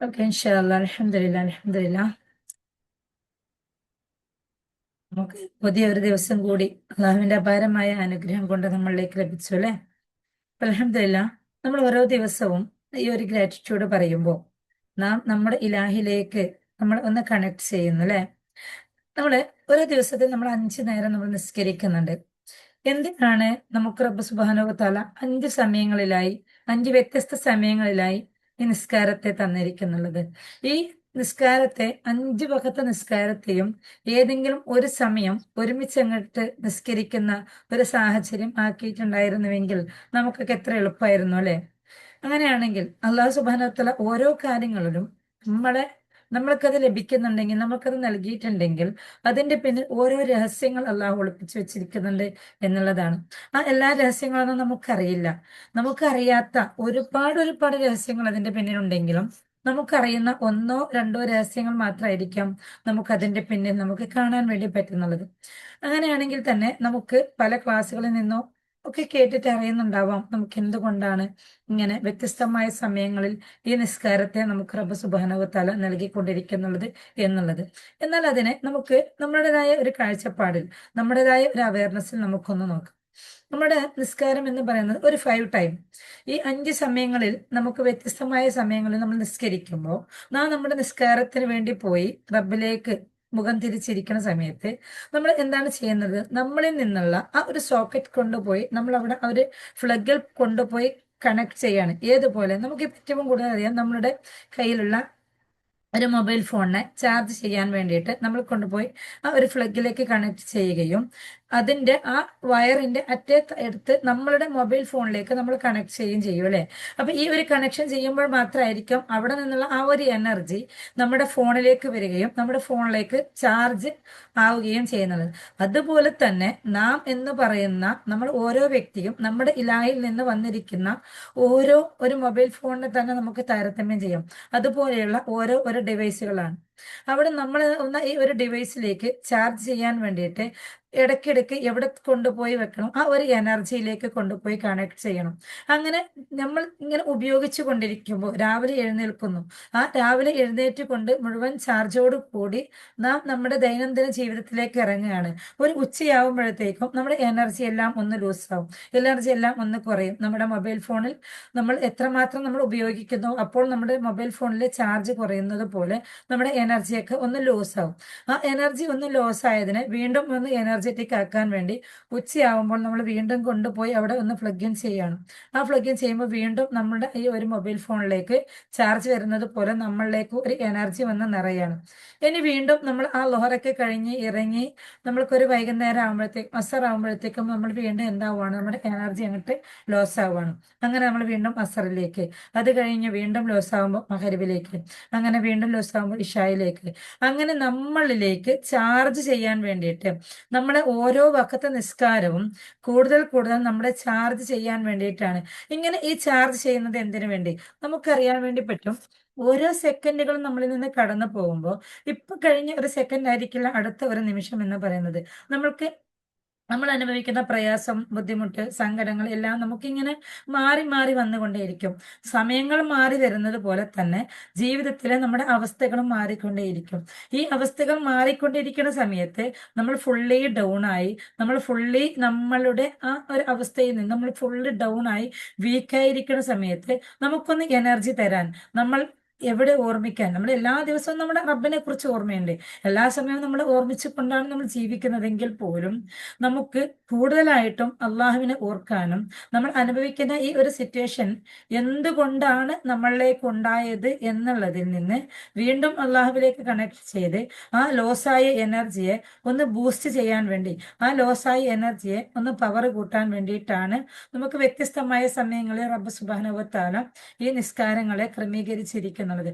Okay, ഇൻഷാല്ലാ. അൽഹംദുലില്ലാ, അൽഹംദുലില്ലാ. നമുക്ക് പുതിയൊരു ദിവസം കൂടി അള്ളാഹുവിന്റെ അപാരമായ അനുഗ്രഹം കൊണ്ട് നമ്മളിലേക്ക് ലഭിച്ചു അല്ലെ. അൽഹംദുലില്ലാ. നമ്മൾ ഓരോ ദിവസവും ഈ ഒരു ഗ്രാറ്റിറ്റ്യൂഡ് പറയുമ്പോൾ നാം നമ്മുടെ ഇലാഹിലേക്ക് നമ്മൾ ഒന്ന് കണക്ട് ചെയ്യുന്നു അല്ലെ. നമ്മള് ഓരോ ദിവസത്തിൽ നമ്മൾ 5 നേരം നമ്മൾ നിസ്കരിക്കുന്നുണ്ട്. എന്തിനാണ് നമുക്ക് റബ്ബ് സുബ്ഹാനഹു വ തആല 5 സമയങ്ങളിലായി, 5 വ്യത്യസ്ത സമയങ്ങളിലായി ഈ നിസ്കാരത്തെ തന്നിരിക്കുന്നുള്ളത്? ഈ നിസ്കാരത്തെ 5 വഖത്ത് നിസ്കാരത്തെയും ഏതെങ്കിലും ഒരു സമയം ഒരുമിച്ച് അങ്ങോട്ട് നിസ്കരിക്കുന്ന ഒരു സാഹചര്യം ആക്കിയിട്ടുണ്ടായിരുന്നുവെങ്കിൽ നമുക്കൊക്കെ എത്ര എളുപ്പമായിരുന്നു അല്ലെ. അങ്ങനെയാണെങ്കിൽ അള്ളാഹു സുബ്ഹാനഹു വ തആല ഓരോ കാര്യങ്ങളിലും നമ്മളെ നമ്മൾക്കത് ലഭിക്കുന്നുണ്ടെങ്കിൽ, നമുക്കത് നൽകിയിട്ടുണ്ടെങ്കിൽ അതിന്റെ പിന്നിൽ ഓരോ രഹസ്യങ്ങൾ അള്ളാഹു ഒളിപ്പിച്ചു വെച്ചിരിക്കുന്നുണ്ട് എന്നുള്ളതാണ്. ആ എല്ലാ രഹസ്യങ്ങളൊന്നും നമുക്കറിയില്ല. നമുക്കറിയാത്ത ഒരുപാട് ഒരുപാട് രഹസ്യങ്ങൾ അതിന്റെ പിന്നിലുണ്ടെങ്കിലും നമുക്കറിയുന്ന ഒന്നോ രണ്ടോ രഹസ്യങ്ങൾ മാത്രമായിരിക്കാം നമുക്ക് അതിന്റെ പിന്നിൽ നമുക്ക് കാണാൻ വേണ്ടി പറ്റുന്നുള്ളത്. അങ്ങനെയാണെങ്കിൽ തന്നെ നമുക്ക് പല ക്ലാസ്സുകളിൽ നിന്നോ ഒക്കെ കേട്ടിട്ട് അറിയുന്നുണ്ടാവാം നമുക്ക് എന്തുകൊണ്ടാണ് ഇങ്ങനെ വ്യത്യസ്തമായ സമയങ്ങളിൽ ഈ നിസ്കാരത്തെ നമുക്ക് റബ്ബ് സുബ്ഹാനഹു വ തആല നൽകിക്കൊണ്ടിരിക്കുന്നുള്ളത് എന്നുള്ളത്. എന്നാൽ അതിനെ നമുക്ക് നമ്മുടേതായ ഒരു കാഴ്ചപ്പാടിൽ, നമ്മുടേതായ ഒരു അവയർനെസ്സിൽ നമുക്കൊന്ന് നോക്കാം. നമ്മുടെ നിസ്കാരം എന്ന് പറയുന്നത് ഒരു 5 ടൈം, ഈ 5 സമയങ്ങളിൽ നമുക്ക് വ്യത്യസ്തമായ സമയങ്ങളിൽ നമ്മൾ നിസ്കരിക്കുമ്പോൾ നാം നമ്മുടെ നിസ്കാരത്തിന് വേണ്ടി പോയി റബ്ബിലേക്ക് മുഖം തിരിച്ചിരിക്കുന്ന സമയത്ത് നമ്മൾ എന്താണ് ചെയ്യുന്നത്? നമ്മളിൽ നിന്നുള്ള ആ ഒരു സോക്കറ്റ് കൊണ്ടുപോയി നമ്മൾ അവിടെ ആ ഒരു ഫ്ലഗിൽ കൊണ്ടുപോയി കണക്ട് ചെയ്യാണ്. ഏതുപോലെ നമുക്ക് ഏറ്റവും കൂടുതൽ അറിയാം, നമ്മുടെ കയ്യിലുള്ള ഒരു മൊബൈൽ ഫോണിനെ ചാർജ് ചെയ്യാൻ വേണ്ടിയിട്ട് നമ്മൾ കൊണ്ടുപോയി ആ ഒരു ഫ്ലഗിലേക്ക് കണക്ട് ചെയ്യുകയും അതിന്റെ ആ വയറിന്റെ അറ്റേ എടുത്ത് നമ്മളുടെ മൊബൈൽ ഫോണിലേക്ക് നമ്മൾ കണക്ട് ചെയ്യുകയും ചെയ്യും അല്ലെ. അപ്പൊ ഈ ഒരു കണക്ഷൻ ചെയ്യുമ്പോൾ മാത്രമായിരിക്കും അവിടെ നിന്നുള്ള ആ ഒരു എനർജി നമ്മുടെ ഫോണിലേക്ക് വരികയും നമ്മുടെ ഫോണിലേക്ക് ചാർജ് ആവുകയും ചെയ്യുന്നത്. അതുപോലെ തന്നെ നാം എന്ന് പറയുന്ന നമ്മൾ ഓരോ വ്യക്തിയും നമ്മുടെ ഇലാഹിൽ നിന്ന് വന്നിരിക്കുന്ന ഓരോ ഒരു മൊബൈൽ ഫോണിനെ തന്നെ നമുക്ക് താരതമ്യം ചെയ്യാം. അതുപോലെയുള്ള ഓരോ ഡിവൈസുകളാണ്. അവിടെ നമ്മൾ ഒന്ന് ഈ ഒരു ഡിവൈസിലേക്ക് ചാർജ് ചെയ്യാൻ വേണ്ടിയിട്ട് ഇടയ്ക്കിടയ്ക്ക് എവിടെ കൊണ്ടുപോയി വെക്കണം? ആ ഒരു എനർജിയിലേക്ക് കൊണ്ടുപോയി കണക്ട് ചെയ്യണം. അങ്ങനെ നമ്മൾ ഇങ്ങനെ ഉപയോഗിച്ചു കൊണ്ടിരിക്കുമ്പോൾ രാവിലെ എഴുന്നേൽക്കുന്നു. ആ രാവിലെ എഴുന്നേറ്റ് കൊണ്ട് മുഴുവൻ ചാർജോട് കൂടി നാം നമ്മുടെ ദൈനംദിന ജീവിതത്തിലേക്ക് ഇറങ്ങുകയാണ്. ഒരു ഉച്ചയാവുമ്പോഴത്തേക്കും നമ്മുടെ എനർജി എല്ലാം ഒന്ന് ലൂസാവും, എനർജി എല്ലാം ഒന്ന് കുറയും. നമ്മുടെ മൊബൈൽ ഫോണിൽ നമ്മൾ എത്രമാത്രം നമ്മൾ ഉപയോഗിക്കുന്നു, അപ്പോൾ നമ്മുടെ മൊബൈൽ ഫോണിലെ ചാർജ് കുറയുന്നത് പോലെ നമ്മുടെ എനർജിയൊക്കെ ഒന്ന് ലോസ് ആവും. ആ എനർജി ഒന്ന് ലോസ് ആയതിനെ വീണ്ടും ഒന്ന് എനർജറ്റിക് ആക്കാൻ വേണ്ടി ഉച്ചയാവുമ്പോൾ നമ്മൾ വീണ്ടും കൊണ്ടുപോയി അവിടെ ഒന്ന് പ്ലഗ് ഇൻ ചെയ്യണം. ആ പ്ലഗ് ഇൻ ചെയ്യുമ്പോൾ വീണ്ടും നമ്മുടെ ഈ ഒരു മൊബൈൽ ഫോണിലേക്ക് ചാർജ് വരുന്നത് പോലെ നമ്മളിലേക്ക് ഒരു എനർജി വന്ന് നിറയാണ്. ഇനി വീണ്ടും നമ്മൾ ആ ലോഹറൊക്കെ കഴിഞ്ഞ് ഇറങ്ങി നമ്മൾക്കൊരു വൈകുന്നേരം ആകുമ്പോഴത്തേക്കും, അസർ ആകുമ്പോഴത്തേക്കും നമ്മൾ വീണ്ടും എന്താവുകയാണ്? നമ്മുടെ എനർജി അങ്ങോട്ട് ലോസ് ആവുകയാണ്. അങ്ങനെ നമ്മൾ വീണ്ടും അസറിലേക്ക്, അത് കഴിഞ്ഞ് വീണ്ടും ലോസ് ആകുമ്പോൾ മഗ്‌രിബിലേക്ക്, അങ്ങനെ വീണ്ടും ലോസ് ആകുമ്പോൾ ഇഷായിലേക്ക്, അങ്ങനെ നമ്മളിലേക്ക് ചാർജ് ചെയ്യാൻ വേണ്ടിയിട്ട് നമ്മുടെ ഓരോ വഖത്ത് നിസ്കാരവും കൂടുതൽ കൂടുതൽ നമ്മുടെ ചാർജ് ചെയ്യാൻ വേണ്ടിയിട്ടാണ്. ഇങ്ങനെ ഈ ചാർജ് ചെയ്യുന്നത് എന്തിനു വേണ്ടി? നമുക്കറിയാൻ വേണ്ടി പറ്റും. ഓരോ സെക്കൻഡുകളും നമ്മളിൽ നിന്ന് കടന്നു പോകുമ്പോൾ ഇപ്പൊ കഴിഞ്ഞ ഒരു സെക്കൻഡ് ആയിരിക്കില്ല അടുത്ത ഒരു നിമിഷം എന്ന് പറയുന്നത്. നമ്മൾക്ക് നമ്മൾ അനുഭവിക്കുന്ന പ്രയാസം, ബുദ്ധിമുട്ട്, സങ്കടങ്ങൾ എല്ലാം നമുക്കിങ്ങനെ മാറി മാറി വന്നുകൊണ്ടേയിരിക്കും. സമയങ്ങൾ മാറി വരുന്നത് പോലെ തന്നെ ജീവിതത്തിലെ നമ്മുടെ അവസ്ഥകളും മാറിക്കൊണ്ടേയിരിക്കും. ഈ അവസ്ഥകൾ മാറിക്കൊണ്ടിരിക്കുന്ന സമയത്ത് നമ്മൾ ഫുള്ളി ഡൗൺ ആയി, നമ്മൾ ഫുള്ളി നമ്മളുടെ ആ ഒരു അവസ്ഥയിൽ നിന്ന് നമ്മൾ ഫുള്ളി ഡൗൺ ആയി വീക്കായിരിക്കുന്ന സമയത്ത് നമുക്കൊന്ന് എനർജി തരാൻ, നമ്മൾ എവിടെ ഓർമ്മിക്കാൻ, നമ്മൾ എല്ലാ ദിവസവും നമ്മുടെ റബ്ബിനെ കുറിച്ച് ഓർമ്മയുണ്ട്, എല്ലാ സമയവും നമ്മൾ ഓർമ്മിച്ചു കൊണ്ടാണ് നമ്മൾ ജീവിക്കുന്നതെങ്കിൽ പോലും നമുക്ക് കൂടുതലായിട്ടും അള്ളാഹുവിനെ ഓർക്കാനും നമ്മൾ അനുഭവിക്കുന്ന ഈ ഒരു സിറ്റുവേഷൻ എന്തുകൊണ്ടാണ് നമ്മളിലേക്ക് ഉണ്ടായത് എന്നുള്ളതിൽ നിന്ന് വീണ്ടും അള്ളാഹുവിലേക്ക് കണക്ട് ചെയ്ത് ആ ലോസായ എനർജിയെ ഒന്ന് ബൂസ്റ്റ് ചെയ്യാൻ വേണ്ടി, ആ ലോസായ എനർജിയെ ഒന്ന് പവർ കൂട്ടാൻ വേണ്ടിയിട്ടാണ് നമുക്ക് വ്യത്യസ്തമായ സമയങ്ങളിൽ റബ്ബ് സുബ്ഹാനഹു വ തആല ഈ നിസ്കാരങ്ങളെ ക്രമീകരിച്ചിരിക്കുന്നത്.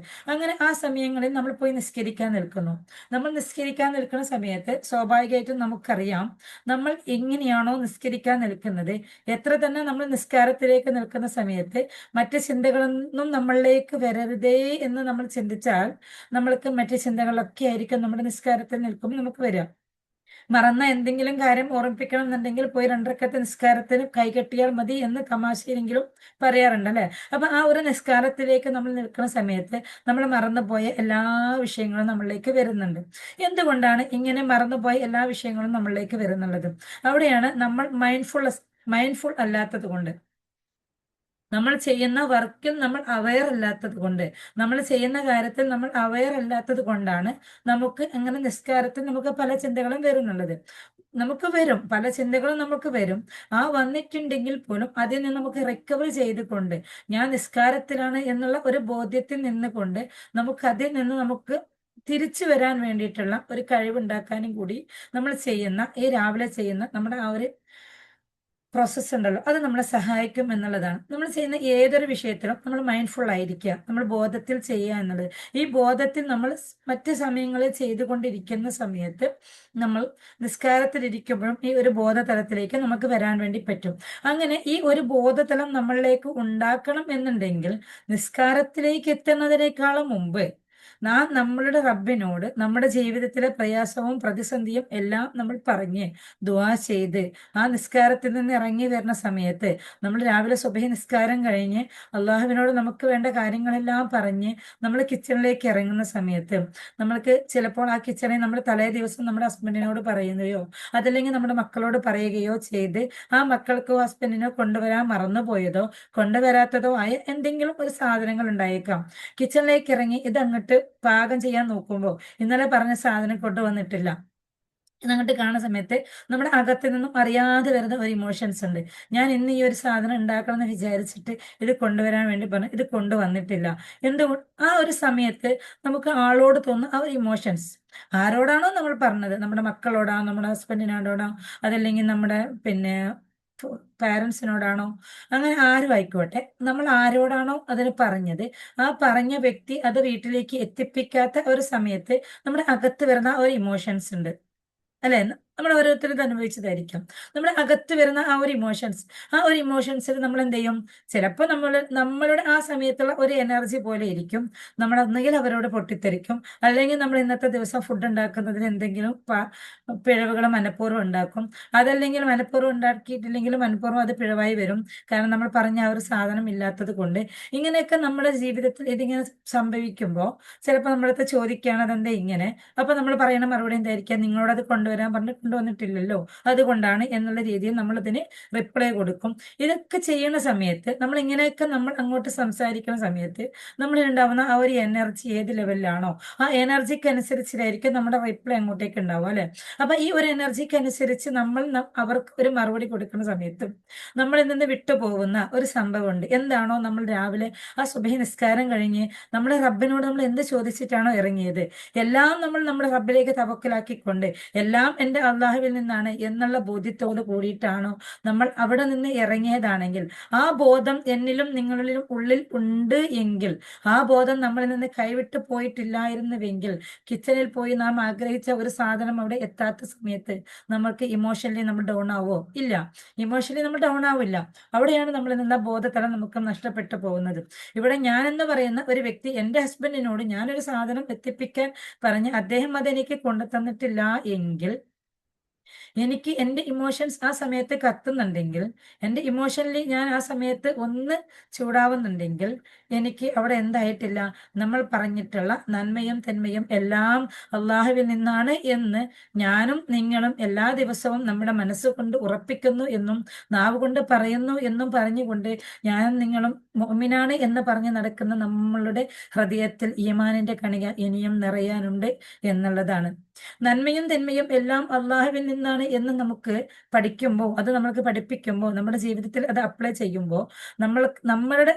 അങ്ങനെ ആ സമയങ്ങളിൽ നമ്മൾ പോയി നിസ്കരിക്കാൻ നിൽക്കുന്നു. നമ്മൾ നിസ്കരിക്കാൻ നിൽക്കുന്ന സമയത്ത് സ്വാഭാവികമായിട്ടും നമുക്കറിയാം, നമ്മൾ എങ്ങനെയാണോ നിസ്കരിക്കാൻ നിൽക്കുന്നത്, എത്ര തന്നെ നമ്മൾ നിസ്കാരത്തിലേക്ക് നിൽക്കുന്ന സമയത്ത് മറ്റ് ചിന്തകളൊന്നും നമ്മളിലേക്ക് വരരുതേ എന്ന് നമ്മൾ ചിന്തിച്ചാൽ നമ്മൾക്ക് മറ്റ് ചിന്തകളൊക്കെ ആയിരിക്കും നമ്മുടെ നിസ്കാരത്തിൽ നിൽക്കുമ്പോൾ നമുക്ക് വരിക. മറന്ന എന്തെങ്കിലും കാര്യം ഓർമ്മിപ്പിക്കണം എന്നുണ്ടെങ്കിൽ പോയി രണ്ടരക്കത്തെ നിസ്കാരത്തിന് കൈകെട്ടിയാൽ മതി എന്ന് തമാശയിലെങ്കിലും പറയാറുണ്ട് അല്ലെ. അപ്പൊ ആ ഒരു നിസ്കാരത്തിലേക്ക് നമ്മൾ നിൽക്കുന്ന സമയത്ത് നമ്മൾ മറന്നുപോയ എല്ലാ വിഷയങ്ങളും നമ്മളിലേക്ക് വരുന്നുണ്ട്. എന്തുകൊണ്ടാണ് ഇങ്ങനെ മറന്നുപോയ എല്ലാ വിഷയങ്ങളും നമ്മളിലേക്ക് വരുന്നുള്ളത്? അവിടെയാണ് നമ്മൾ മൈൻഡ്ഫുൾ അല്ലാത്തത് കൊണ്ട്, നമ്മൾ ചെയ്യുന്ന വർക്കിൽ നമ്മൾ അവെയർ അല്ലാത്തത് കൊണ്ട്, നമ്മൾ ചെയ്യുന്ന കാര്യത്തിൽ നമ്മൾ അവെയർ അല്ലാത്തത് കൊണ്ടാണ് നമുക്ക് അങ്ങനെ നിസ്കാരത്തിൽ നമുക്ക് പല ചിന്തകളും വരുന്നുള്ളത്. നമുക്ക് വരും, പല ചിന്തകളും നമുക്ക് വരും. ആ വന്നിട്ടുണ്ടെങ്കിൽ പോലും അതിൽ നിന്ന് നമുക്ക് റിക്കവർ ചെയ്തുകൊണ്ട്, ഞാൻ നിസ്കാരത്തിലാണ് എന്നുള്ള ഒരു ബോധ്യത്തിൽ നിന്നുകൊണ്ട് നമുക്ക് അതിൽ നിന്ന് നമുക്ക് തിരിച്ചു വരാൻ വേണ്ടിയിട്ടുള്ള ഒരു കഴിവുണ്ടാക്കാനും കൂടി നമ്മൾ ചെയ്യുന്ന ഈ രാവിലെ ചെയ്യുന്ന നമ്മുടെ ആ ഒരു പ്രോസസ്സ് ഉണ്ടല്ലോ, അത് നമ്മളെ സഹായിക്കും എന്നുള്ളതാണ്. നമ്മൾ ചെയ്യുന്ന ഏതൊരു വിഷയത്തിലും നമ്മൾ മൈൻഡ്ഫുൾ ആയിരിക്കുക, നമ്മൾ ബോധത്തിൽ ചെയ്യുക എന്നുള്ളത്. ഈ ബോധത്തിൽ നമ്മൾ മറ്റ് സമയങ്ങളിൽ ചെയ്തുകൊണ്ടിരിക്കുന്ന സമയത്ത് നമ്മൾ നിസ്കാരത്തിലിരിക്കുമ്പോഴും ഈ ഒരു ബോധതലത്തിലേക്ക് നമുക്ക് വരാൻ വേണ്ടി പറ്റും. അങ്ങനെ ഈ ഒരു ബോധതലം നമ്മളിലേക്ക് ഉണ്ടാക്കണം എന്നുണ്ടെങ്കിൽ നിസ്കാരത്തിലേക്ക് എത്തുന്നതിനേക്കാളും മുമ്പ് നാം നമ്മളുടെ റബ്ബിനോട് നമ്മുടെ ജീവിതത്തിലെ പ്രയാസവും പ്രതിസന്ധിയും എല്ലാം നമ്മൾ പറഞ്ഞ് ദുആ ചെയ്ത് ആ നിസ്കാരത്തിൽ നിന്ന് ഇറങ്ങി വരുന്ന സമയത്ത്, നമ്മൾ രാവിലെ സുബഹി നിസ്കാരം കഴിഞ്ഞ് അള്ളാഹുവിനോട് നമുക്ക് വേണ്ട കാര്യങ്ങളെല്ലാം പറഞ്ഞ് നമ്മൾ കിച്ചണിലേക്ക് ഇറങ്ങുന്ന സമയത്ത് നമ്മൾക്ക് ചിലപ്പോൾ ആ കിച്ചണിൽ നമ്മൾ തലേ ദിവസം നമ്മുടെ ഹസ്ബൻഡിനോട് പറയുകയോ അതല്ലെങ്കിൽ നമ്മുടെ മക്കളോട് പറയുകയോ ചെയ്ത് ആ മക്കൾക്കോ ഹസ്ബൻഡിനോ കൊണ്ടുവരാൻ മറന്നുപോയതോ കൊണ്ടുവരാത്തതോ ആയ എന്തെങ്കിലും ഒരു സാധനങ്ങൾ ഉണ്ടായേക്കാം. കിച്ചണിലേക്ക് ഇറങ്ങി ഇതങ്ങോട്ട് പാകം ചെയ്യാൻ നോക്കുമ്പോൾ ഇന്നലെ പറഞ്ഞ സാധനം കൊണ്ടുവന്നിട്ടില്ല എന്നങ്ങോട്ട് കാണുന്ന സമയത്ത് നമ്മുടെ അകത്ത് നിന്നും അറിയാതെ വരുന്ന ഒരു ഇമോഷൻസ് ഉണ്ട്. ഞാൻ ഇന്ന് ഈ ഒരു സാധനം ഉണ്ടാക്കണം എന്ന് വിചാരിച്ചിട്ട് ഇത് കൊണ്ടുവരാൻ വേണ്ടി പറഞ്ഞു, ഇത് കൊണ്ടുവന്നിട്ടില്ല. എന്തുകൊണ്ട് ആ ഒരു സമയത്ത് നമുക്ക് ആളോട് തോന്നുന്ന ആ ഒരു ഇമോഷൻസ്, ആരോടാണോ നമ്മൾ പറഞ്ഞത്, നമ്മുടെ മക്കളോടാണോ, നമ്മുടെ ഹസ്ബൻഡിനോടാണോ, അതല്ലെങ്കിൽ നമ്മുടെ പിന്നെ പാരൻസിനോടാണോ, അങ്ങനെ ആരും ആയിക്കോട്ടെ, നമ്മൾ ആരോടാണോ അതിന് പറഞ്ഞത്, ആ പറഞ്ഞ വ്യക്തി അത് വീട്ടിലേക്ക് എത്തിപ്പിക്കാത്ത ഒരു സമയത്ത് നമ്മുടെ അകത്ത് വരുന്ന ഒരു ഇമോഷൻസ് ഉണ്ട് അല്ലെ. നമ്മൾ ഓരോരുത്തരും ഇത് അനുഭവിച്ചതായിരിക്കും. നമ്മുടെ അകത്ത് വരുന്ന ആ ഒരു ഇമോഷൻസ്, ആ ഒരു ഇമോഷൻസിൽ നമ്മൾ എന്ത് ചെയ്യും? ചിലപ്പോൾ നമ്മളുടെ ആ സമയത്തുള്ള ഒരു എനർജി പോലെ ഇരിക്കും. നമ്മൾ ഒന്നുകിൽ അവരോട് പൊട്ടിത്തെറിക്കും, അല്ലെങ്കിൽ നമ്മൾ ഇന്നത്തെ ദിവസം ഫുഡ് ഉണ്ടാക്കുന്നതിൽ എന്തെങ്കിലും പിഴവുകൾ മനഃപൂർവ്വം ഉണ്ടാക്കും. അതല്ലെങ്കിൽ മനഃപൂർവ്വം ഉണ്ടാക്കിയിട്ടില്ലെങ്കിലും മനഃപൂർവ്വം അത് പിഴവായി വരും. കാരണം നമ്മൾ പറഞ്ഞ ആ ഒരു സാധനം ഇല്ലാത്തത് കൊണ്ട്. ഇങ്ങനെയൊക്കെ നമ്മുടെ ജീവിതത്തിൽ ഇതിങ്ങനെ സംഭവിക്കുമ്പോൾ ചിലപ്പോൾ നമ്മളടുത്ത് ചോദിക്കുകയാണ് അതെന്താ ഇങ്ങനെ. അപ്പൊ നമ്മൾ പറയുന്ന മറുപടി എന്തായിരിക്കാം? നിങ്ങളോട് അത് കൊണ്ടുവരാൻ പറഞ്ഞ് കൊണ്ടുവന്നിട്ടില്ലല്ലോ, അതുകൊണ്ടാണ് എന്നുള്ള രീതിയിൽ നമ്മൾ ഇതിന് റിപ്ലൈ കൊടുക്കും. ഇതൊക്കെ ചെയ്യുന്ന സമയത്ത് നമ്മൾ ഇങ്ങനെയൊക്കെ നമ്മൾ അങ്ങോട്ട് സംസാരിക്കുന്ന സമയത്ത് നമ്മളിൽ ഉണ്ടാവുന്ന ആ ഒരു എനർജി ഏത് ലെവലിലാണോ ആ എനർജിക്ക് അനുസരിച്ചിട്ടായിരിക്കും നമ്മുടെ റിപ്ലൈ അങ്ങോട്ടേക്ക് ഉണ്ടാവും അല്ലെ. അപ്പൊ ഈ ഒരു എനർജിക്ക് അനുസരിച്ച് നമ്മൾ അവർക്ക് ഒരു മറുപടി കൊടുക്കുന്ന സമയത്ത് നമ്മളിൽ നിന്ന് വിട്ടുപോകുന്ന ഒരു സംഭവമുണ്ട്. എന്താണോ നമ്മൾ രാവിലെ ആ സുബഹി നിസ്കാരം കഴിഞ്ഞ് നമ്മുടെ റബ്ബിനോട് നമ്മൾ എന്ത് ചോദിച്ചിട്ടാണോ ഇറങ്ങിയത്, എല്ലാം നമ്മൾ നമ്മുടെ റബ്ബിലേക്ക് തവക്കലാക്കിക്കൊണ്ട് എല്ലാം എൻ്റെ അള്ളാഹുവിൽ നിന്നാണ് എന്നുള്ള ബോധ്യത്തോട് കൂടിയിട്ടാണോ നമ്മൾ അവിടെ നിന്ന് ഇറങ്ങിയതാണെങ്കിൽ, ആ ബോധം എന്നിലും നിങ്ങളിലും ഉള്ളിൽ ഉണ്ട് എങ്കിൽ, ആ ബോധം നമ്മളിൽ നിന്ന് കൈവിട്ട് പോയിട്ടില്ലായിരുന്നുവെങ്കിൽ, കിച്ചണിൽ പോയി നാം ആഗ്രഹിച്ച ഒരു സാധനം അവിടെ എത്താത്ത സമയത്ത് നമ്മൾക്ക് ഇമോഷണലി നമ്മൾ ഡൗൺ ആവോ? ഇല്ല, ഇമോഷണലി നമ്മൾ ഡൗൺ ആവില്ല. അവിടെയാണ് നമ്മളിൽ നിന്ന് ബോധതലം നമുക്ക് നഷ്ടപ്പെട്ടു പോകുന്നത്. ഇവിടെ ഞാൻ എന്ന് പറയുന്ന ഒരു വ്യക്തി എൻ്റെ ഹസ്ബൻഡിനോട് ഞാനൊരു സാധനം എത്തിപ്പിക്കാൻ പറഞ്ഞ് അദ്ദേഹം അതെനിക്ക് കൊണ്ടു തന്നിട്ടില്ല എങ്കിൽ, എനിക്ക് എൻ്റെ ഇമോഷൻസ് ആ സമയത്ത് കത്തുന്നുണ്ടെങ്കിൽ, എൻ്റെ ഇമോഷണലി ഞാൻ ആ സമയത്ത് ഒന്ന് ചൂടാവുന്നുണ്ടെങ്കിൽ, എനിക്ക് അവിടെ എന്തായിട്ടില്ല? നമ്മൾ പറഞ്ഞിട്ടുള്ള നന്മയും തിന്മയും എല്ലാം അള്ളാഹുവിൽ നിന്നാണ് എന്ന് ഞാനും നിങ്ങളും എല്ലാ ദിവസവും നമ്മുടെ മനസ്സുകൊണ്ട് ഉറപ്പിക്കുന്നു എന്നും നാവ് കൊണ്ട് പറയുന്നു എന്നും പറഞ്ഞുകൊണ്ട് ഞാനും നിങ്ങളും മുഅ്മിനാണ് എന്ന് പറഞ്ഞ് നടക്കുന്ന നമ്മളുടെ ഹൃദയത്തിൽ ഈമാനിന്റെ കണിക ഇനിയും നിറയാനുണ്ട് എന്നുള്ളതാണ്. നന്മയും തിന്മയും എല്ലാം അള്ളാഹുവിൽ നിന്നാണ് എന്ന് നമുക്ക് പഠിക്കുമ്പോൾ, അത് നമ്മൾക്ക് പഠിപ്പിക്കുമ്പോൾ, നമ്മുടെ ജീവിതത്തിൽ അത് അപ്ലൈ ചെയ്യുമ്പോൾ, നമ്മളുടെ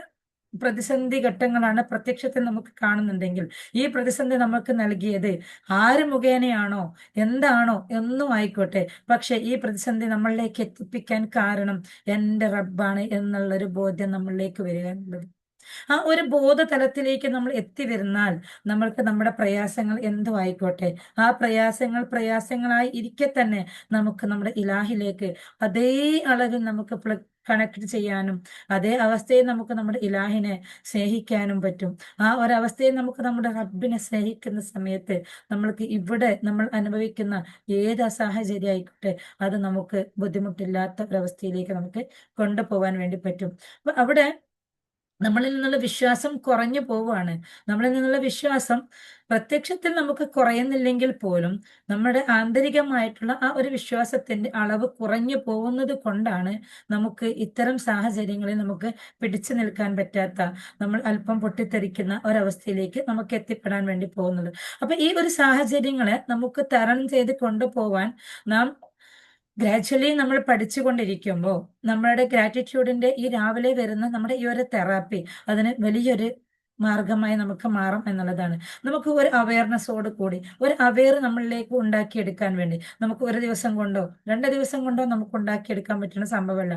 പ്രതിസന്ധി ഘട്ടങ്ങളാണ് പ്രത്യക്ഷത്തിൽ നമുക്ക് കാണുന്നുണ്ടെങ്കിൽ, ഈ പ്രതിസന്ധി നമുക്ക് നൽകിയത് ആര് മുഖേനയാണോ എന്താണോ എന്നും ആയിക്കോട്ടെ, പക്ഷെ ഈ പ്രതിസന്ധി നമ്മളിലേക്ക് എത്തിപ്പിക്കാൻ കാരണം എൻ്റെ റബ്ബാണ് എന്നുള്ളൊരു ബോധ്യം നമ്മളിലേക്ക് വരിക എന്നുള്ളത്. ആ ഒരു ബോധതലത്തിലേക്ക് നമ്മൾ എത്തിവരുന്നാൽ നമ്മൾക്ക് നമ്മുടെ പ്രയാസങ്ങൾ എന്തോ ആയിക്കോട്ടെ, ആ പ്രയാസങ്ങൾ പ്രയാസങ്ങളായി ഇരിക്കെ തന്നെ നമുക്ക് നമ്മുടെ ഇലാഹിലേക്ക് അതേ അളവിൽ നമുക്ക് കണക്ട് ചെയ്യാനും അതേ അവസ്ഥയിൽ നമുക്ക് നമ്മുടെ ഇലാഹിനെ സ്നേഹിക്കാനും പറ്റും. ആ ഒരവസ്ഥയിൽ നമുക്ക് നമ്മുടെ റബ്ബിനെ സ്നേഹിക്കുന്ന സമയത്ത് നമ്മൾക്ക് ഇവിടെ നമ്മൾ അനുഭവിക്കുന്ന ഏത് സാഹചര്യം ആയിക്കോട്ടെ അത് നമുക്ക് ബുദ്ധിമുട്ടില്ലാത്ത ഒരവസ്ഥയിലേക്ക് നമുക്ക് കൊണ്ടുപോകാൻ വേണ്ടി പറ്റും. അപ്പൊ അവിടെ നമ്മളിൽ നിന്നുള്ള വിശ്വാസം കുറഞ്ഞു പോവുകയാണ്. നമ്മളിൽ നിന്നുള്ള വിശ്വാസം പ്രത്യക്ഷത്തിൽ നമുക്ക് കുറയുന്നില്ലെങ്കിൽ പോലും നമ്മുടെ ആന്തരികമായിട്ടുള്ള ആ ഒരു വിശ്വാസത്തിന്റെ അളവ് കുറഞ്ഞു പോകുന്നത് കൊണ്ടാണ് നമുക്ക് ഇത്തരം സാഹചര്യങ്ങളിൽ നമുക്ക് പിടിച്ചു നിൽക്കാൻ പറ്റാത്ത, നമ്മൾ അല്പം പൊട്ടിത്തെറിക്കുന്ന ഒരവസ്ഥയിലേക്ക് നമുക്ക് എത്തിപ്പെടാൻ വേണ്ടി പോകുന്നത്. അപ്പൊ ഈ ഒരു സാഹചര്യങ്ങളെ നമുക്ക് തരണം ചെയ്ത് കൊണ്ടുപോവാൻ നാം ഗ്രാജ്വലി നമ്മൾ പഠിച്ചുകൊണ്ടിരിക്കുമ്പോൾ നമ്മളുടെ ഗ്രാറ്റിറ്റ്യൂഡിന്റെ ഈ രാവിലെ വരുന്ന നമ്മുടെ ഈ ഒരു തെറാപ്പി അതിന് വലിയൊരു മാർഗമായി നമുക്ക് മാറും എന്നുള്ളതാണ്. നമുക്ക് ഒരു അവയർനെസ്സോട് കൂടി ഒരു അവെയർ നമ്മളിലേക്ക് ഉണ്ടാക്കിയെടുക്കാൻ വേണ്ടി നമുക്ക് ഒരു ദിവസം കൊണ്ടോ 2 ദിവസം കൊണ്ടോ നമുക്ക് ഉണ്ടാക്കിയെടുക്കാൻ പറ്റുന്ന സംഭവമല്ല.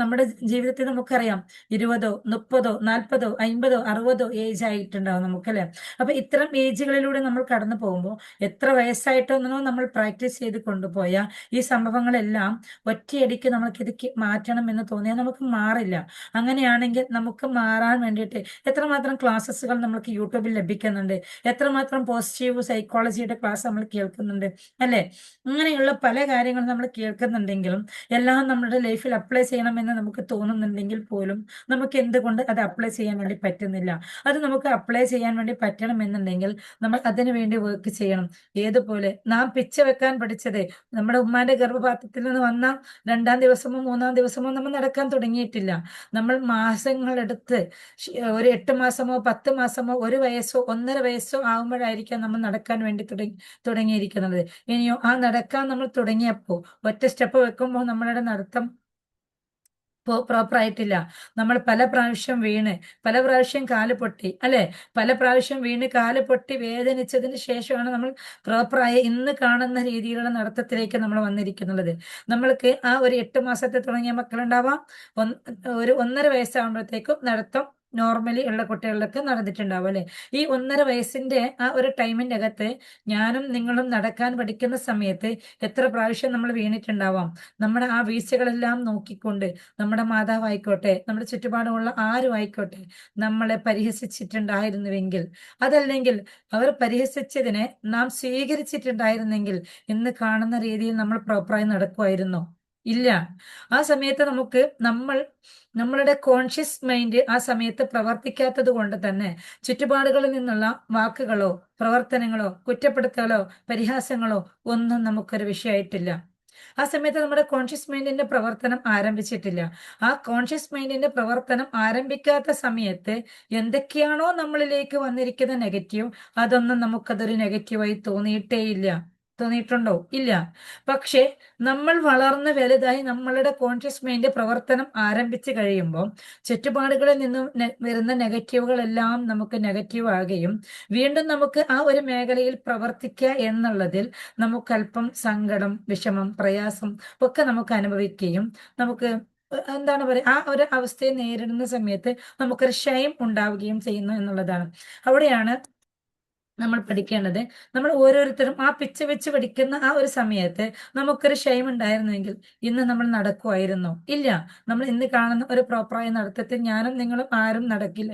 നമ്മുടെ ജീവിതത്തിൽ നമുക്കറിയാം 20, 30, 40, 50, 60 ഏജ് ആയിട്ടുണ്ടാവും നമുക്കല്ലേ. അപ്പൊ ഇത്തരം ഏജുകളിലൂടെ നമ്മൾ കടന്നു പോകുമ്പോൾ എത്ര വയസ്സായിട്ടൊന്നോ നമ്മൾ പ്രാക്ടീസ് ചെയ്ത് കൊണ്ടുപോയ ഈ സംഭവങ്ങളെല്ലാം ഒറ്റയടിക്ക് നമുക്കിത് മാറ്റണം എന്ന് തോന്നിയാൽ നമുക്ക് മാറില്ല. അങ്ങനെയാണെങ്കിൽ നമുക്ക് മാറാൻ വേണ്ടിയിട്ട് എത്രമാത്രം ക്ലാസ്സസുകൾ നമുക്ക് യൂട്യൂബിൽ ലഭിക്കുന്നുണ്ട്, എത്രമാത്രം പോസിറ്റീവ് സൈക്കോളജിയുടെ ക്ലാസ് നമ്മൾ കേൾക്കുന്നുണ്ട് അല്ലെ. അങ്ങനെയുള്ള പല കാര്യങ്ങളും നമ്മൾ കേൾക്കുന്നുണ്ടെങ്കിലും എല്ലാം നമ്മുടെ ലൈഫിൽ അപ്ലൈ ചെയ്യണമെന്ന് നമുക്ക് തോന്നുന്നുണ്ടെങ്കിൽ പോലും നമുക്ക് എന്തുകൊണ്ട് അത് അപ്ലൈ ചെയ്യാൻ വേണ്ടി പറ്റുന്നില്ല? അത് നമുക്ക് അപ്ലൈ ചെയ്യാൻ വേണ്ടി പറ്റണമെന്നുണ്ടെങ്കിൽ നമ്മൾ അതിനു വേണ്ടി വർക്ക് ചെയ്യണം. ഏതുപോലെ നാം പിച്ച വെക്കാൻ പഠിച്ചത് നമ്മുടെ ഉമ്മാന്റെ ഗർഭപാത്രത്തിൽ നിന്ന് വന്ന 2-ാം ദിവസമോ 3-ാം ദിവസമോ നമ്മൾ നടക്കാൻ തുടങ്ങിയിട്ടില്ല. നമ്മൾ മാസങ്ങളെടുത്ത് ഒരു 8 മാസമോ 10 മാസമോ 1 വയസ്സോ 1.5 വയസ്സോ ആകുമ്പോഴായിരിക്കാം നമ്മൾ നടക്കാൻ വേണ്ടി തുടങ്ങിയിരിക്കുന്നത്. ഇനിയോ ആ നടക്കാൻ നമ്മൾ തുടങ്ങിയപ്പോ ഒറ്റ സ്റ്റെപ്പ് വെക്കുമ്പോൾ നമ്മളുടെ നടത്തം പ്രോപ്പർ ആയിട്ടില്ല. നമ്മൾ പല പ്രാവശ്യം വീണ്, പല പ്രാവശ്യം കാല് പൊട്ടി അല്ലെ, പല പ്രാവശ്യം വീണ് കാല് പൊട്ടി വേദനിച്ചതിന് ശേഷമാണ് നമ്മൾ പ്രോപ്പറായ ഇന്ന് കാണുന്ന രീതിയിലുള്ള നടത്തത്തിലേക്ക് നമ്മൾ വന്നിരിക്കുന്നത്. നമ്മൾക്ക് ആ ഒരു 8 മാസത്തെ തുടങ്ങിയ മക്കളുണ്ടാവാം, ഒരു 1.5 വയസ്സാകുമ്പോഴത്തേക്കും നടത്തം നോർമലി ഉള്ള കുട്ടികളിലൊക്കെ നടന്നിട്ടുണ്ടാവും അല്ലെ. ഈ 1.5 വയസ്സിന്റെ ആ ഒരു ടൈമിന്റെ അകത്ത് ഞാനും നിങ്ങളും നടക്കാൻ പഠിക്കുന്ന സമയത്ത് എത്ര പ്രാവശ്യം നമ്മൾ വീണിട്ടുണ്ടാവാം. നമ്മുടെ ആ വീഴ്ചകളെല്ലാം നോക്കിക്കൊണ്ട് നമ്മുടെ മാതാവായിക്കോട്ടെ നമ്മുടെ ചുറ്റുപാടുമുള്ള ആരും ആയിക്കോട്ടെ നമ്മളെ പരിഹസിച്ചിട്ടുണ്ടായിരുന്നുവെങ്കിൽ, അതല്ലെങ്കിൽ അവർ പരിഹസിച്ചതിനെ നാം സ്വീകരിച്ചിട്ടുണ്ടായിരുന്നെങ്കിൽ ഇന്ന് കാണുന്ന രീതിയിൽ നമ്മൾ പ്രോപ്പറായി നടക്കുമായിരുന്നോ? ഇല്ല. ആ സമയത്ത് നമുക്ക് നമ്മളുടെ കോൺഷ്യസ് മൈൻഡ് ആ സമയത്ത് പ്രവർത്തിക്കാത്തത് കൊണ്ട് തന്നെ ചുറ്റുപാടുകളിൽ നിന്നുള്ള വാക്കുകളോ പ്രവർത്തനങ്ങളോ കുറ്റപ്പെടുത്തലോ പരിഹാസങ്ങളോ ഒന്നും നമുക്കൊരു വിഷയമായിട്ടില്ല. ആ സമയത്ത് നമ്മുടെ കോൺഷ്യസ് മൈൻഡിന്റെ പ്രവർത്തനം ആരംഭിച്ചിട്ടില്ല. ആ കോൺഷ്യസ് മൈൻഡിന്റെ പ്രവർത്തനം ആരംഭിക്കാത്ത സമയത്ത് എന്തൊക്കെയാണോ നമ്മളിലേക്ക് വന്നിരിക്കുന്ന നെഗറ്റീവ്, അതൊന്നും നമുക്കതൊരു നെഗറ്റീവായി തോന്നിയിട്ടുണ്ടോ? ഇല്ല. പക്ഷെ നമ്മൾ വളർന്ന് വലുതായി നമ്മളുടെ കോൺഷ്യസ് മൈൻഡ് പ്രവർത്തനം ആരംഭിച്ചു കഴിയുമ്പോൾ ചുറ്റുപാടുകളിൽ നിന്നും വരുന്ന നെഗറ്റീവുകളെല്ലാം നമുക്ക് നെഗറ്റീവ് ആകുകയും വീണ്ടും നമുക്ക് ആ ഒരു മേഖലയിൽ പ്രവർത്തിക്കുക എന്നുള്ളതിൽ നമുക്ക് അല്പം സങ്കടം, വിഷമം, പ്രയാസം ഒക്കെ നമുക്ക് അനുഭവിക്കുകയും നമുക്ക് എന്താണ് പറയുക, ആ ഒരു അവസ്ഥയെ നേരിടുന്ന സമയത്ത് നമുക്കൊരു ഷെയിം ഉണ്ടാവുകയും ചെയ്യുന്നു എന്നുള്ളതാണ്. അവിടെയാണ് നമ്മൾ പഠിക്കേണ്ടത്. നമ്മൾ ഓരോരുത്തരും ആ പിച്ച വെച്ച് പഠിക്കുന്ന ആ ഒരു സമയത്ത് നമുക്കൊരു ഷെയിം ഉണ്ടായിരുന്നുവെങ്കിൽ ഇന്ന് നമ്മൾ നടക്കുമായിരുന്നോ? ഇല്ല. നമ്മൾ ഇന്ന് കാണുന്ന ഒരു പ്രോപ്പറായ നടത്തത്തിൽ ഞാനും നിങ്ങളും ആരും നടക്കില്ല.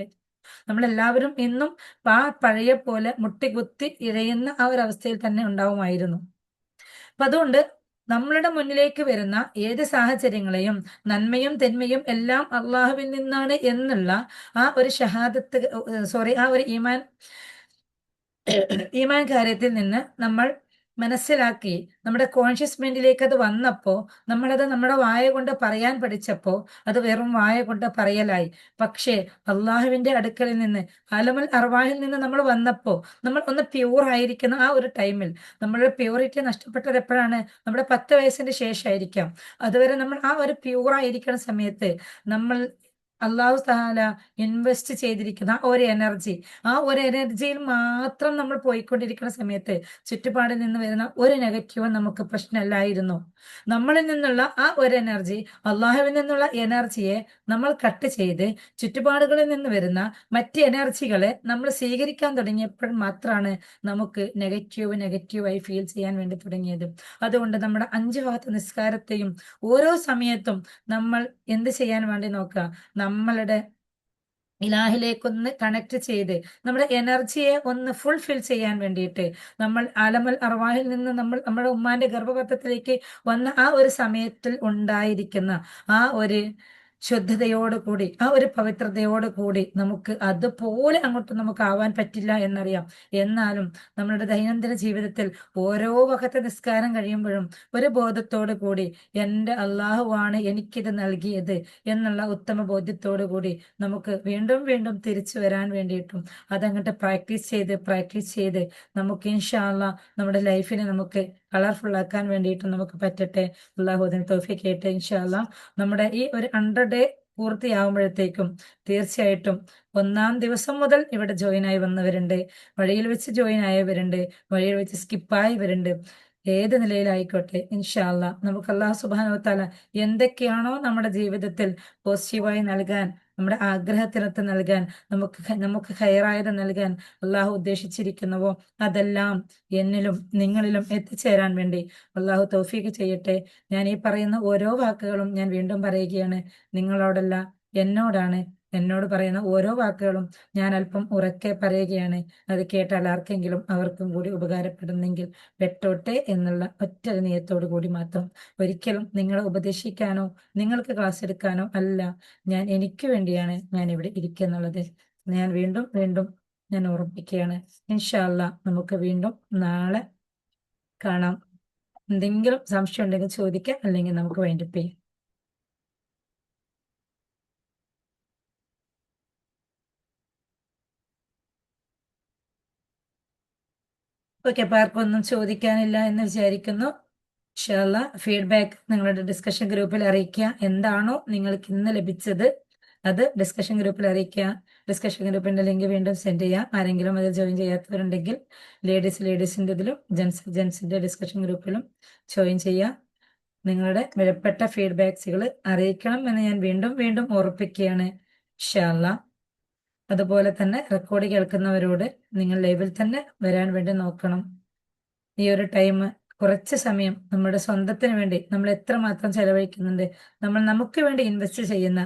നമ്മളെല്ലാവരും ഇന്നും ആ പഴയ പോലെ മുട്ടികുത്തി ഇഴയുന്ന ആ ഒരു അവസ്ഥയിൽ തന്നെ ഉണ്ടാവുമായിരുന്നു. അപ്പൊ അതുകൊണ്ട് നമ്മളുടെ മുന്നിലേക്ക് വരുന്ന ഏത് സാഹചര്യങ്ങളെയും നന്മയും തിന്മയും എല്ലാം അള്ളാഹുവിൽ നിന്നാണ് എന്നുള്ള ആ ഒരു ഷഹാദത്ത്, ആ ഒരു ഈമാൻ കാര്യത്തിൽ നിന്ന് നമ്മൾ മനസ്സിലാക്കി നമ്മുടെ കോൺഷ്യസ് മൈൻഡിലേക്ക് അത് വന്നപ്പോ നമ്മളത് നമ്മുടെ വായ കൊണ്ട് പറയാൻ പഠിച്ചപ്പോ അത് വെറും വായ കൊണ്ട് പറയലായി. പക്ഷേ അള്ളാഹുവിന്റെ അടുക്കലിൽ നിന്ന് അലമുൽ അർവാഹിൽ നിന്ന് നമ്മൾ വന്നപ്പോ നമ്മൾ ഒന്ന് പ്യൂർ ആയിരിക്കുന്ന ആ ഒരു ടൈമിൽ, നമ്മളുടെ പ്യൂരിറ്റി നഷ്ടപ്പെട്ടത് എപ്പോഴാണ്? നമ്മുടെ 10 വയസ്സിന്റെ ശേഷമായിരിക്കാം. അതുവരെ നമ്മൾ ആ ഒരു പ്യൂർ ആയിരിക്കുന്ന സമയത്ത് നമ്മൾ അള്ളാഹു തആല ഇൻവെസ്റ്റ് ചെയ്തിരിക്കുന്ന ആ ഒരു എനർജിയിൽ മാത്രം നമ്മൾ പോയിക്കൊണ്ടിരിക്കുന്ന സമയത്ത് ചുറ്റുപാടിൽ നിന്ന് വരുന്ന ഒരു നെഗറ്റീവും നമുക്ക് പ്രശ്നമല്ലായിരുന്നു. നമ്മളിൽ നിന്നുള്ള ആ ഒരു എനർജി, അള്ളാഹുവിൽ നിന്നുള്ള എനർജിയെ നമ്മൾ കട്ട് ചെയ്ത് ചുറ്റുപാടുകളിൽ നിന്ന് വരുന്ന മറ്റ് എനർജികളെ നമ്മൾ സ്വീകരിക്കാൻ തുടങ്ങിയപ്പോൾ മാത്രമാണ് നമുക്ക് നെഗറ്റീവായി ഫീൽ ചെയ്യാൻ വേണ്ടി തുടങ്ങിയത്. അതുകൊണ്ട് നമ്മുടെ 5 വക്ത് നിസ്കാരത്തെയും ഓരോ സമയത്തും നമ്മൾ എന്ത് ചെയ്യാൻ വേണ്ടി നോക്കുക, നമ്മളുടെ ഇലാഹിലേക്കൊന്ന് കണക്ട് ചെയ്ത് നമ്മുടെ എനർജിയെ ഒന്ന് ഫുൾഫിൽ ചെയ്യാൻ വേണ്ടിയിട്ട് നമ്മൾ ആലമൽ അർവാഹിൽ നിന്ന് നമ്മൾ നമ്മുടെ ഉമ്മാന്റെ ഗർഭപത്രത്തിലേക്ക് വന്ന ആ ഒരു സമയത്തിൽ ഉണ്ടായിരിക്കുന്ന ആ ഒരു ശുദ്ധതയോടുകൂടി, ആ ഒരു പവിത്രതയോടുകൂടി നമുക്ക് അതുപോലെ അങ്ങോട്ട് നമുക്ക് ആവാൻ പറ്റില്ല എന്നറിയാം. എന്നാലും നമ്മളുടെ ദൈനംദിന ജീവിതത്തിൽ ഓരോ വഖത്ത് നിസ്കാരം കഴിയുമ്പോഴും ഒരു ബോധത്തോടു കൂടി എൻ്റെ അള്ളാഹുവാണ് എനിക്കിത് നൽകിയത് എന്നുള്ള ഉത്തമ ബോധ്യത്തോടു കൂടി നമുക്ക് വീണ്ടും വീണ്ടും തിരിച്ചു വരാൻ വേണ്ടിയിട്ടും അതങ്ങോട്ട് പ്രാക്ടീസ് ചെയ്ത് നമുക്ക് ഇൻഷാ അള്ളാ നമ്മുടെ ലൈഫിനെ നമുക്ക് കളർഫുൾ ആക്കാൻ വേണ്ടിയിട്ടും നമുക്ക് പറ്റട്ടെ. അള്ളാഹു അതിന് തൗഫീഖ് ചെയ്യട്ടെ ഇൻഷാ അള്ളാ. നമ്മുടെ ഈ ഒരു 100 ഡേ പൂർത്തിയാവുമ്പോഴത്തേക്കും തീർച്ചയായിട്ടും 1-ാം ദിവസം മുതൽ ഇവിടെ ജോയിൻ ആയി വന്നവരുണ്ട്, വഴിയിൽ വെച്ച് ജോയിൻ ആയവരുണ്ട്, വഴിയിൽ വെച്ച് സ്കിപ്പായവരുണ്ട്. ഏത് നിലയിലായിക്കോട്ടെ ഇൻഷാ അള്ളാ നമുക്ക് അള്ളാഹു സുബ്ഹാനഹു വ തആല എന്തൊക്കെയാണോ നമ്മുടെ ജീവിതത്തിൽ പോസിറ്റീവായി നൽകാൻ, നമ്മുടെ ആഗ്രഹത്തിനൊത്ത് നൽകാൻ, നമുക്ക് ഹൈറായത് നൽകാൻ അള്ളാഹു ഉദ്ദേശിച്ചിരിക്കുന്നുവോ അതെല്ലാം എന്നിലും നിങ്ങളിലും എത്തിച്ചേരാൻ വേണ്ടി അള്ളാഹു തൗഫീഖ് ചെയ്യട്ടെ. ഞാൻ ഈ പറയുന്ന ഓരോ വാക്കുകളും ഞാൻ വീണ്ടും പറയുകയാണ്, നിങ്ങളോടല്ല എന്നോടാണ്. എന്നോട് പറയുന്ന ഓരോ വാക്കുകളും ഞാൻ അല്പം ഉറക്കെ പറയുകയാണ്. അത് കേട്ടാൽ ആർക്കെങ്കിലും അവർക്കും കൂടി ഉപകാരപ്പെടുന്നെങ്കിൽ പെട്ടോട്ടെ എന്നുള്ള ഒറ്റ നിയത്തോടു കൂടി മാത്രം. ഒരിക്കലും നിങ്ങളെ ഉപദേശിക്കാനോ നിങ്ങൾക്ക് ക്ലാസ് എടുക്കാനോ അല്ല, എനിക്ക് വേണ്ടിയാണ് ഞാൻ ഇവിടെ ഇരിക്കുന്നുള്ളത്. ഞാൻ വീണ്ടും വീണ്ടും ഞാൻ ഓർമ്മിക്കുകയാണ്. ഇൻഷാ അള്ളാ നമുക്ക് വീണ്ടും നാളെ കാണാം. എന്തെങ്കിലും സംശയം ഉണ്ടെങ്കിൽ ചോദിക്കാം, അല്ലെങ്കിൽ നമുക്ക് വൈൻഡപ്പ് ചെയ്യാം. ഓക്കെ, അപ്പൊ ആർക്കും ഒന്നും ചോദിക്കാനില്ല എന്ന് വിചാരിക്കുന്നു. ഇൻഷാ അള്ളാ ഫീഡ്ബാക്ക് നിങ്ങളുടെ ഡിസ്കഷൻ ഗ്രൂപ്പിൽ അറിയിക്കുക. എന്താണോ നിങ്ങൾക്ക് ഇന്ന് ലഭിച്ചത് അത് ഡിസ്കഷൻ ഗ്രൂപ്പിൽ അറിയിക്കുക. ഡിസ്കഷൻ ഗ്രൂപ്പിന്റെ ലിങ്ക് വീണ്ടും സെൻഡ് ചെയ്യാം. ആരെങ്കിലും അതിൽ ജോയിൻ ചെയ്യാത്തവരുണ്ടെങ്കിൽ ലേഡീസിന്റെ ഇതിലും ജെൻസിന്റെ ഡിസ്കഷൻ ഗ്രൂപ്പിലും ജോയിൻ ചെയ്യാം. നിങ്ങളുടെ വിലപ്പെട്ട ഫീഡ്ബാക്സുകൾ അറിയിക്കണം എന്ന് ഞാൻ വീണ്ടും വീണ്ടും ഓർപ്പിക്കുകയാണ് ഇൻഷാ അള്ളാ. അതുപോലെ തന്നെ റെക്കോർഡ് കേൾക്കുന്നവരോട് നിങ്ങൾ ലൈവിൽ തന്നെ വരാൻ വേണ്ടി നോക്കണം. ഈ ഒരു ടൈം, കുറച്ച് സമയം നമ്മുടെ സ്വന്തത്തിന് വേണ്ടി നമ്മൾ എത്രമാത്രം ചെലവഴിക്കുന്നുണ്ട്, നമ്മൾ നമുക്ക് വേണ്ടി ഇൻവെസ്റ്റ് ചെയ്യുന്ന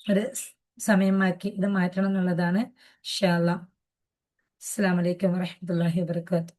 ഒരു സമയമാക്കി ഇത് മാറ്റണം എന്നുള്ളതാണ്. ഇൻഷാ അല്ലാ. അസ്സലാമു അലൈക്കും വറഹ്മത്തുള്ളാഹി വബറകാതുഹു.